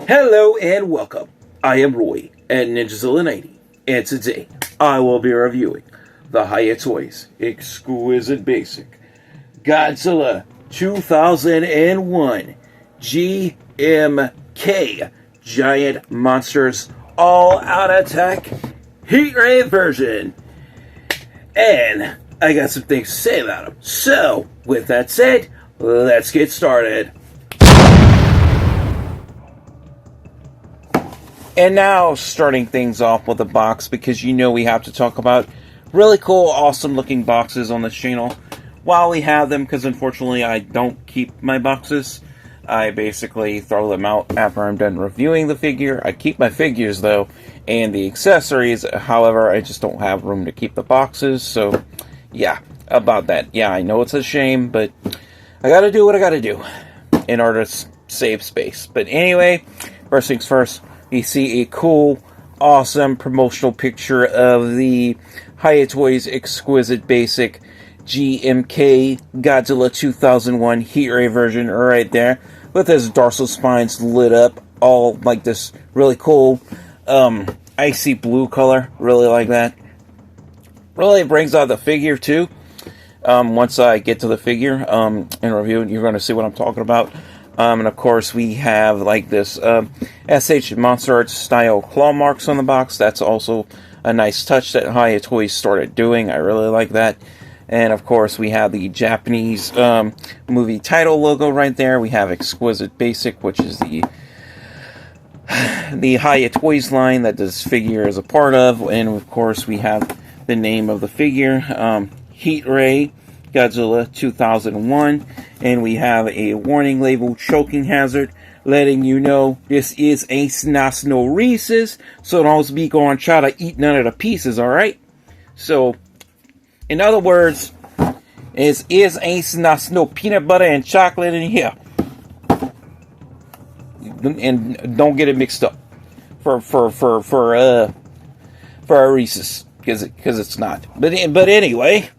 Hello and welcome. I am Roy at Ninjazilla90, and today I will be reviewing the Hiya Toys Exquisite Basic Godzilla 2001 GMK Giant Monsters All Out Attack Heat-Ray version. And I got some things to say about them. So, with that said, let's get started. And now, starting things off with a box, because you know we have to talk about really cool, awesome looking boxes on this channel while we have them, because unfortunately I don't keep my boxes. I basically throw them out after I'm done reviewing the figure. I keep my figures though, and the accessories, however, I just don't have room to keep the boxes, so yeah, about that. Yeah, I know it's a shame, but I gotta do what I gotta do in order to save space. But anyway, first things first, you see a cool, awesome promotional picture of the Hiya Toys Exquisite Basic GMK Godzilla 2001 Heat-Ray version right there, with his dorsal spines lit up, all like this really cool icy blue color. Really like that. Really brings out the figure too. Once I get to the figure and review it, you're going to see what I'm talking about. And of course we have like this SH Monster Arts style claw marks on the box. That's also a nice touch that Hiya Toys started doing. I really like that. And of course we have the Japanese movie title logo right there. We have Exquisite Basic, which is the Hiya Toys line that this figure is a part of. And of course we have the name of the figure, Heat-Ray Godzilla 2001, and we have a warning label, choking hazard, letting you know this is a snot no Reese's, so don't be going to try to eat none of the pieces, alright? So, in other words, it is a snot no peanut butter and chocolate in here. And don't get it mixed up for a Reese's, because it's not. But anyway,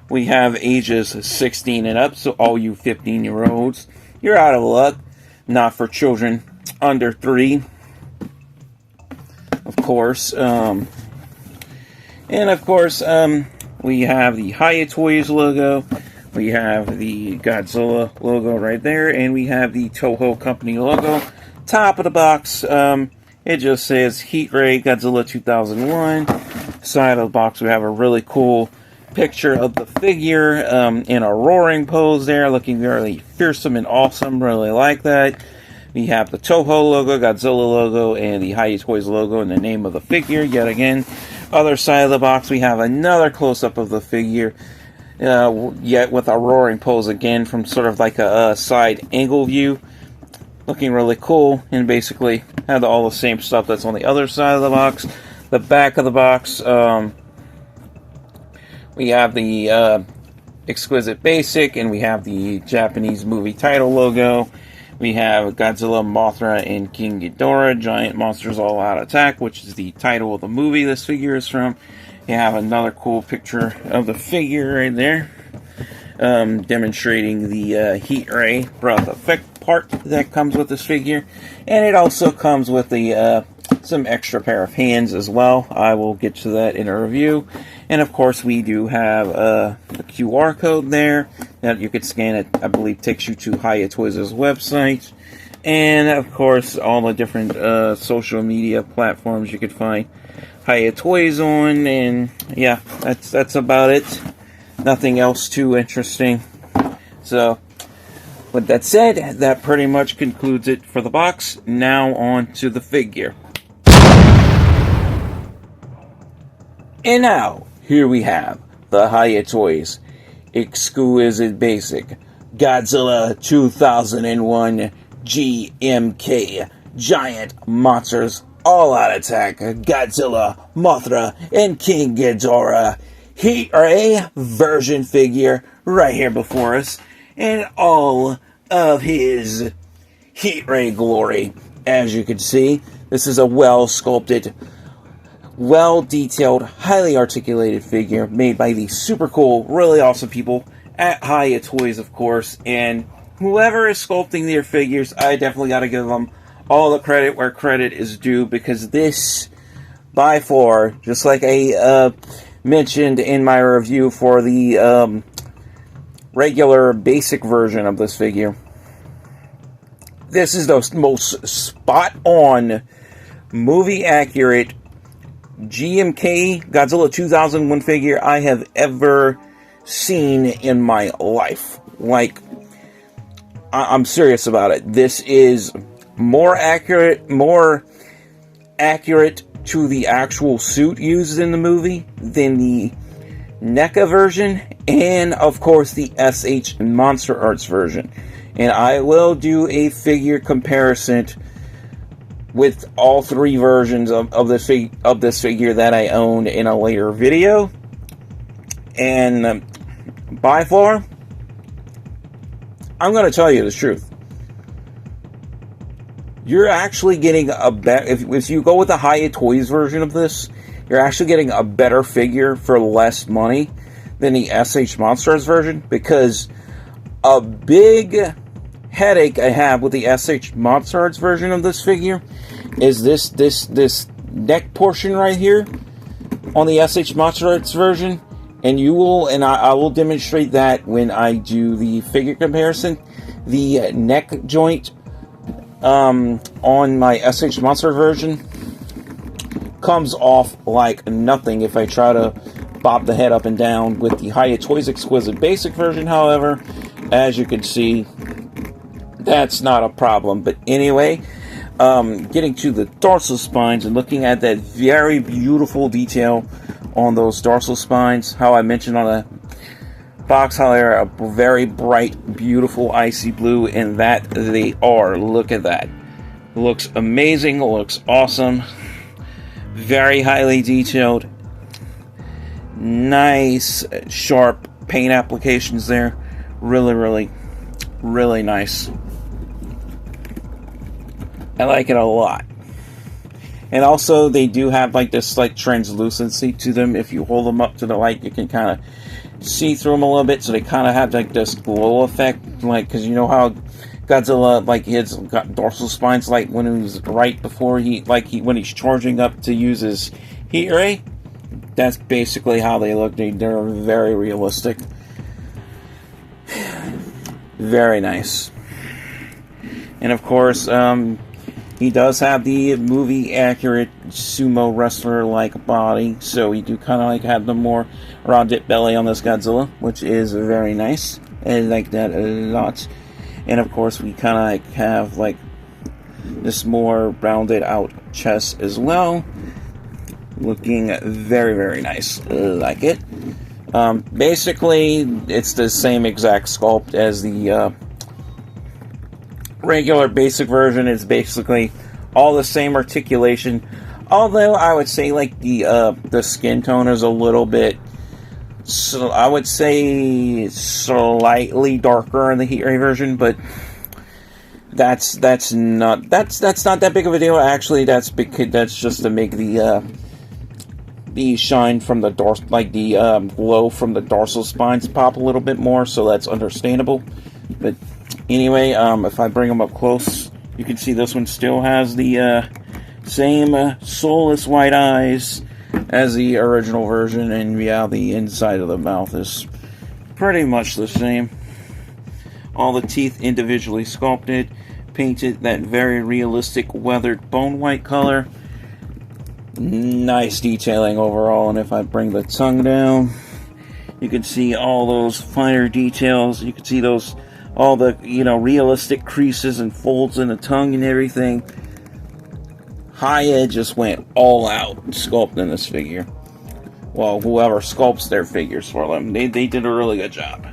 we have ages 16 and up, so all you 15-year-olds, you're out of luck. Not for children under 3, of course. And of course, we have the Hiya Toys logo, we have the Godzilla logo right there, and we have the Toho Company logo. Top of the box, it just says Heat-Ray Godzilla 2001. Side of the box, we have a really cool picture of the figure in a roaring pose there, looking really fearsome and awesome. Really like that. We have the Toho logo, Godzilla logo, and the Hiya Toys logo and the name of the figure yet again. Other side of the box, we have another close-up of the figure, yet with a roaring pose again from sort of like a side angle view. Looking really cool, and basically have all the same stuff that's on the other side of the box. The back of the box, we have the Exquisite Basic, and we have the Japanese movie title logo. We have Godzilla, Mothra, and King Ghidorah, Giant Monsters All Out Attack, which is the title of the movie this figure is from. You have another cool picture of the figure right there, demonstrating the Heat-Ray breath effect part that comes with this figure. And it also comes with the some extra pair of hands as well. I will get to that in a review. And of course we do have a QR code there that you could scan. It, I believe, takes you to Hiya Toys' website. And of course all the different social media platforms you could find Hiya Toys on. And yeah, that's about it. Nothing else too interesting. So with that said, that pretty much concludes it for the box. Now on to the figure. And now, here we have the Hiya Toys Exquisite Basic Godzilla 2001 GMK Giant Monsters All Out Attack Godzilla, Mothra, and King Ghidorah Heat-Ray version figure right here before us, and all of his Heat-Ray glory. As you can see, this is a well-sculpted, well-detailed, highly articulated figure made by the super cool, really awesome people at Hiya Toys, of course. And whoever is sculpting their figures, I definitely got to give them all the credit where credit is due, because this, by far, just like I mentioned in my review for the regular basic version of this figure, this is the most spot-on, movie-accurate GMK Godzilla 2001 figure I have ever seen in my life. Like, I'm serious about it. This is more accurate to the actual suit used in the movie than the NECA version, and of course the SH Monster Arts version. And I will do a figure comparison with all three versions of this figure that I own in a later video. And by far, I'm going to tell you the truth. You're actually getting a better, if you go with the Hiya Toys version of this, you're actually getting a better figure for less money than the SH Monsters version, because a big headache I have with the SH Monsters version of this figure is this neck portion right here on the SH Monsters version, and I will demonstrate that when I do the figure comparison. The neck joint on my SH Monster version comes off like nothing if I try to bob the head up and down. With the Hiya Toys Exquisite Basic version, however, as you can see, that's not a problem. But anyway, getting to the dorsal spines and looking at that very beautiful detail on those dorsal spines, how I mentioned on the box how they're a very bright, beautiful icy blue, and that they are. Look at that. Looks amazing, looks awesome. Very highly detailed. Nice, sharp paint applications there. Really, really, really nice. I like it a lot. And also, they do have like this like translucency to them. If you hold them up to the light, you can kind of see through them a little bit. So they kind of have like this glow effect, like, because you know how Godzilla, like, his dorsal spines, like when he's right before when he's charging up to use his Heat-Ray. That's basically how they look. They're very realistic. Very nice. And of course, he does have the movie-accurate sumo wrestler-like body, so we do kind of like have the more rounded belly on this Godzilla, which is very nice. I like that a lot. And of course, we kind of like have like this more rounded-out chest as well, looking very, very nice. Like it. Basically, it's the same exact sculpt as the regular basic version. Is basically all the same articulation, although I would say like the skin tone is a little bit, so I would say slightly darker in the Heat-Ray version, but that's not that big of a deal. Actually, that's just to make the shine from the glow from the dorsal spines pop a little bit more, so that's understandable. But anyway, if I bring them up close, you can see this one still has the same soulless white eyes as the original version, and yeah, the inside of the mouth is pretty much the same. All the teeth individually sculpted, painted that very realistic weathered bone white color. Nice detailing overall. And if I bring the tongue down, you can see all those finer details. You can see those, all the, realistic creases and folds in the tongue and everything. Hiya just went all out sculpting this figure. Well, whoever sculpts their figures for them, they did a really good job.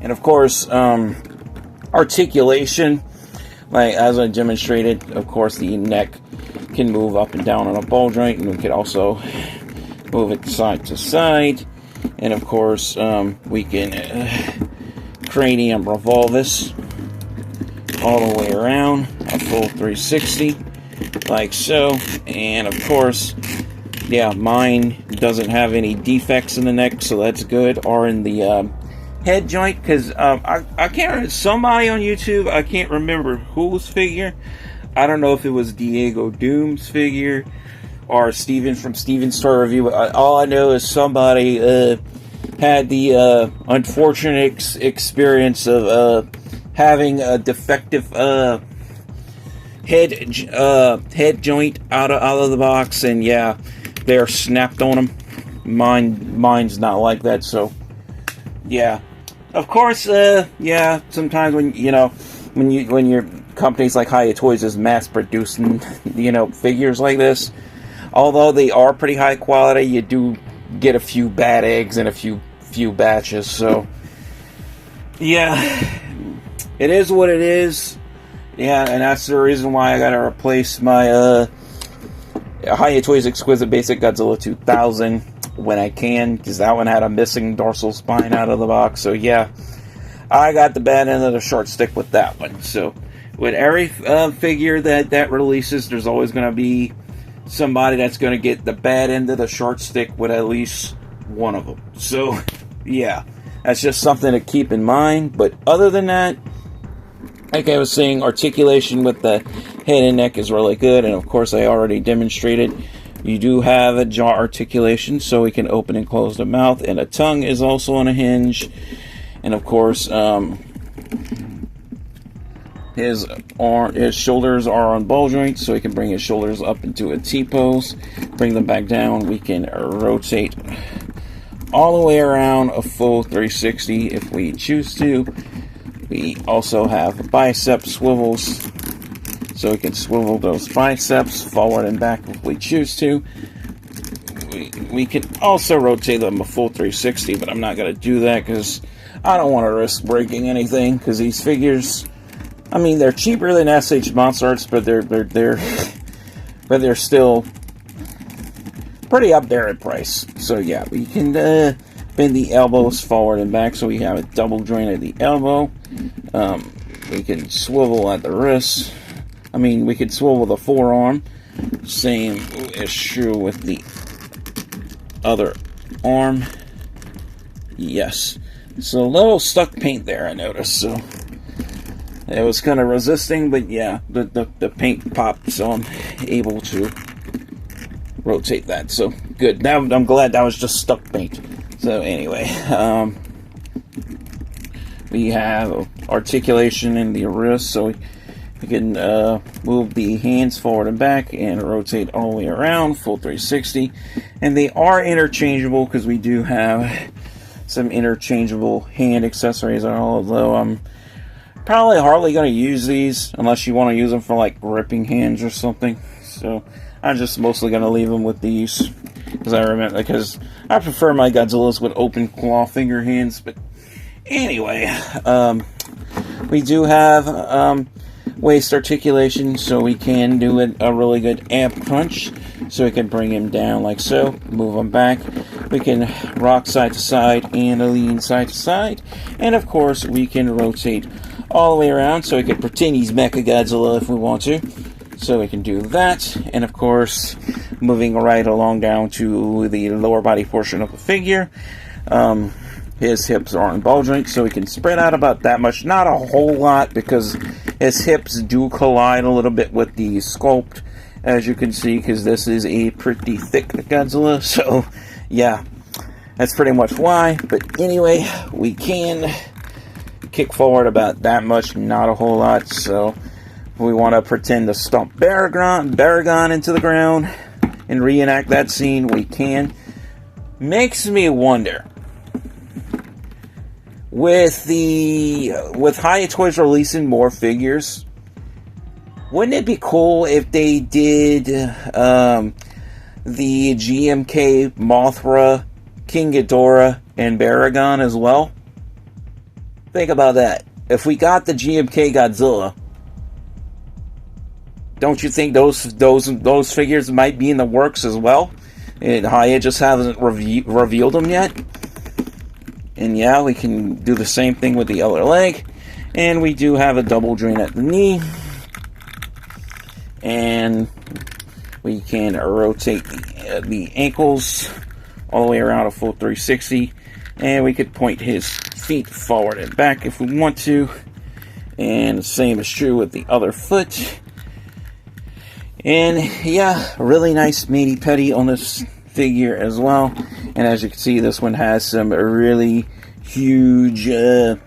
And of course, articulation, like as I demonstrated, of course the neck can move up and down on a ball joint, and we could also move it side to side. And of course, we can cranium revolve this all the way around, a full 360, like so. And of course, yeah, mine doesn't have any defects in the neck, so that's good, or in the head joint, because I can't remember, somebody on YouTube, I can't remember whose figure, I don't know if it was Diego Doom's figure or Steven from Steven's Toy Review. All I know is somebody had the unfortunate experience of having a defective head joint out of the box, and yeah, they're snapped on them. Mine's not like that, so yeah. Of course, yeah. Sometimes when your companies like Hiya Toys is mass producing, figures like this, although they are pretty high quality, you do get a few bad eggs in a few batches. So yeah, it is what it is. Yeah, and that's the reason why I gotta replace my Hiya Toys Exquisite Basic Godzilla 2000 when I can, because that one had a missing dorsal spine out of the box. So yeah, I got the bad end of the short stick with that one. So with every figure that releases, there's always going to be somebody that's going to get the bad end of the short stick with at least one of them. So yeah, that's just something to keep in mind. But other than that, like I was saying, articulation with the head and neck is really good, and of course I already demonstrated. You do have a jaw articulation, so we can open and close the mouth, and the tongue is also on a hinge. And of course, his shoulders are on ball joints, so he can bring his shoulders up into a T-pose, bring them back down. We can rotate all the way around a full 360 if we choose to. We also have bicep swivels, so we can swivel those biceps forward and back if we choose to. We can also rotate them a full 360, but I'm not going to do that because I don't want to risk breaking anything. Because these figures, I mean, they're cheaper than SH Monster Arts, but they're still pretty up there in price. So yeah, we can bend the elbows forward and back, so we have a double joint at the elbow. We can swivel at the wrist. I mean, we could swivel the forearm. Same is true with the other arm. Yes. So a little stuck paint there, I noticed. So it was kind of resisting, but yeah, the paint popped, so I'm able to rotate that. So good. Now I'm glad that was just stuck paint. So anyway, we have articulation in the wrist, so we can move the hands forward and back and rotate all the way around, full 360. And they are interchangeable because we do have some interchangeable hand accessories, although I'm probably hardly going to use these unless you want to use them for like gripping hands or something. So I'm just mostly going to leave them with these because I prefer my Godzillas with open claw finger hands. But anyway, we do have waist articulation, so we can do a really good amp punch. So we can bring him down like so, move him back. We can rock side to side and lean side to side. And of course, we can rotate all the way around, so we can pretend he's Mecha Godzilla if we want to. So we can do that. And of course, moving right along down to the lower body portion of the figure. His hips are on ball joints, so we can spread out about that much. Not a whole lot, because his hips do collide a little bit with the sculpt, as you can see, because this is a pretty thick Godzilla. So, yeah, that's pretty much why. But anyway, we can kick forward about that much, not a whole lot. So, if we want to pretend to stomp Baragon into the ground and reenact that scene, we can. Makes me wonder, with Hiya Toys releasing more figures, wouldn't it be cool if they did the GMK Mothra, King Ghidorah, and Baragon as well? Think about that. If we got the GMK Godzilla, don't you think those figures might be in the works as well? And Hiya just hasn't revealed them yet. And yeah, we can do the same thing with the other leg. And we do have a double joint at the knee. And we can rotate the ankles all the way around a full 360. And we could point his feet forward and back if we want to. And the same is true with the other foot. And yeah, really nice mani-pedi on this figure as well. And as you can see, this one has some really huge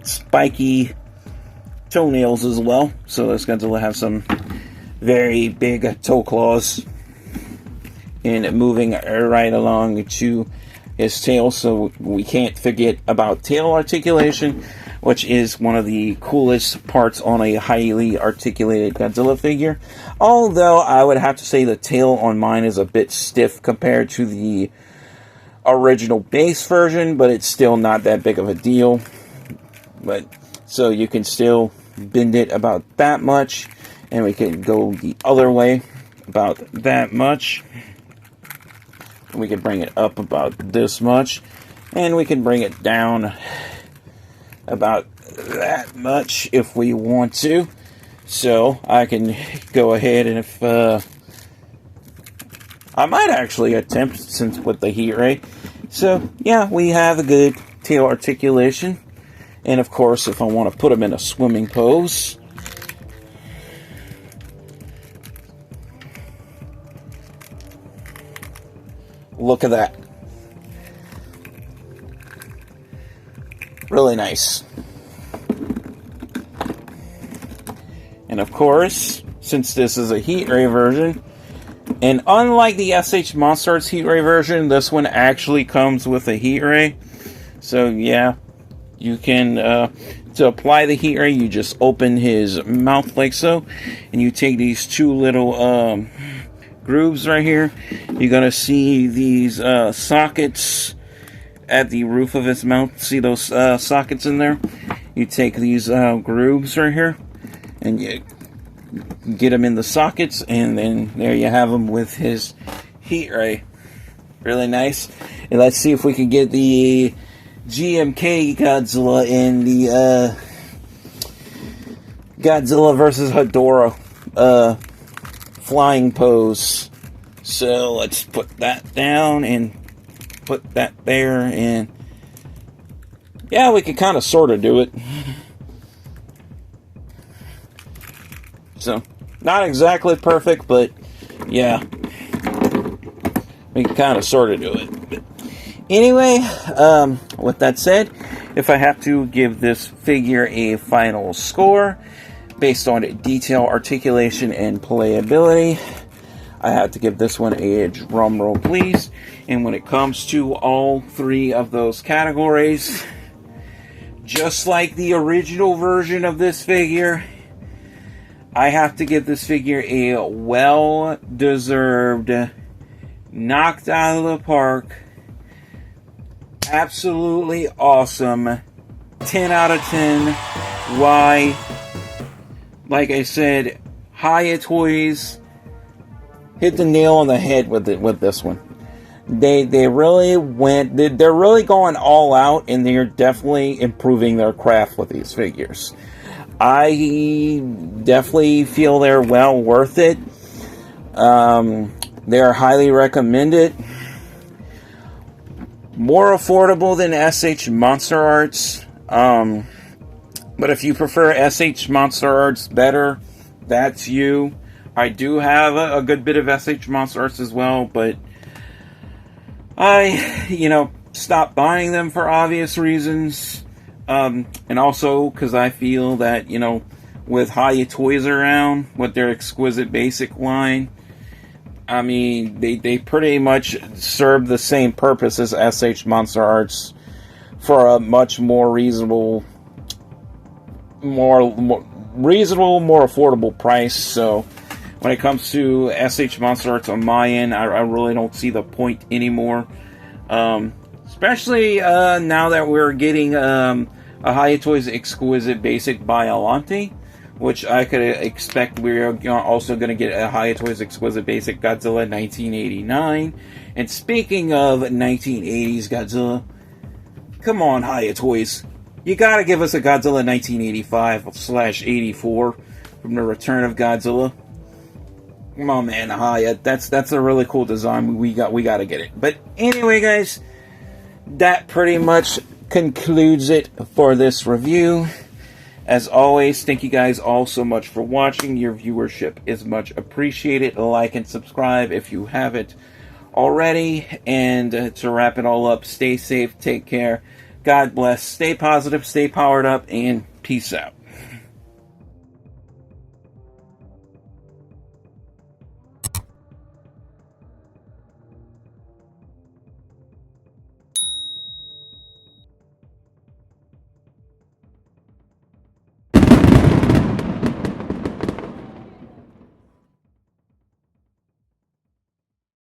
spiky toenails as well. So this Godzilla have some very big toe claws, and moving right along to his tail. So we can't forget about tail articulation, which is one of the coolest parts on a highly articulated Godzilla figure. Although I would have to say the tail on mine is a bit stiff compared to the original base version, but it's still not that big of a deal. But so you can still bend it about that much, and we can go the other way about that much. We can bring it up about this much, and we can bring it down about that much if we want to. So I can go ahead, and if I might actually attempt, since with the Heat-Ray. So yeah, we have a good tail articulation. And of course, if I want to put him in a swimming pose, look at that. Really nice. And of course, since this is a Heat-Ray version, and unlike the SH Monster Arts Heat-Ray version, this one actually comes with a Heat-Ray. So yeah, you can, to apply the Heat-Ray, you just open his mouth like so, and you take these two little grooves right here. You're going to see these sockets at the roof of his mouth. See those sockets in there? You take these grooves right here, and you get them in the sockets, and then there you have him with his Heat-Ray. Really nice. And let's see if we can get the GMK Godzilla in the Godzilla versus Hedorah flying pose. So let's put that down and put that there, and yeah, we can kind of sort of do it. So not exactly perfect, but yeah, we can kind of sort of do it. But anyway, with that said, if I have to give this figure a final score based on detail, articulation, and playability, I have to give this one a drum roll, please. And when it comes to all three of those categories, just like the original version of this figure, I have to give this figure a well-deserved, knocked out of the park, absolutely awesome 10 out of 10. Why? Like I said, Hiya Toys hit the nail on the head with this one. They really went. They're really going all out, and they're definitely improving their craft with these figures. I definitely feel they're well worth it. They're highly recommended. More affordable than SH Monster Arts. But if you prefer SH Monster Arts better, that's you. I do have a good bit of SH Monster Arts as well, but I, stopped buying them for obvious reasons. And also because I feel that, with Hiya Toys around, with their Exquisite Basic line, I mean, they pretty much serve the same purpose as SH Monster Arts for a much more reasonable, more affordable price. So when it comes to SH Monster Arts on my end, I really don't see the point anymore. Especially now that we're getting a Hiya Toys Exquisite Basic by Alante, which I could expect we're also going to get a Hiya Toys Exquisite Basic Godzilla 1989. And speaking of 1980s Godzilla, come on, Hiya Toys. You gotta give us a Godzilla 1985/84 from the Return of Godzilla. Come on, man, Hiya. That's a really cool design. We gotta get it. But anyway, guys, that pretty much concludes it for this review. As always, thank you guys all so much for watching. Your viewership is much appreciated. Like and subscribe if you haven't already. And to wrap it all up, stay safe, take care, God bless, stay positive, stay powered up, and peace out.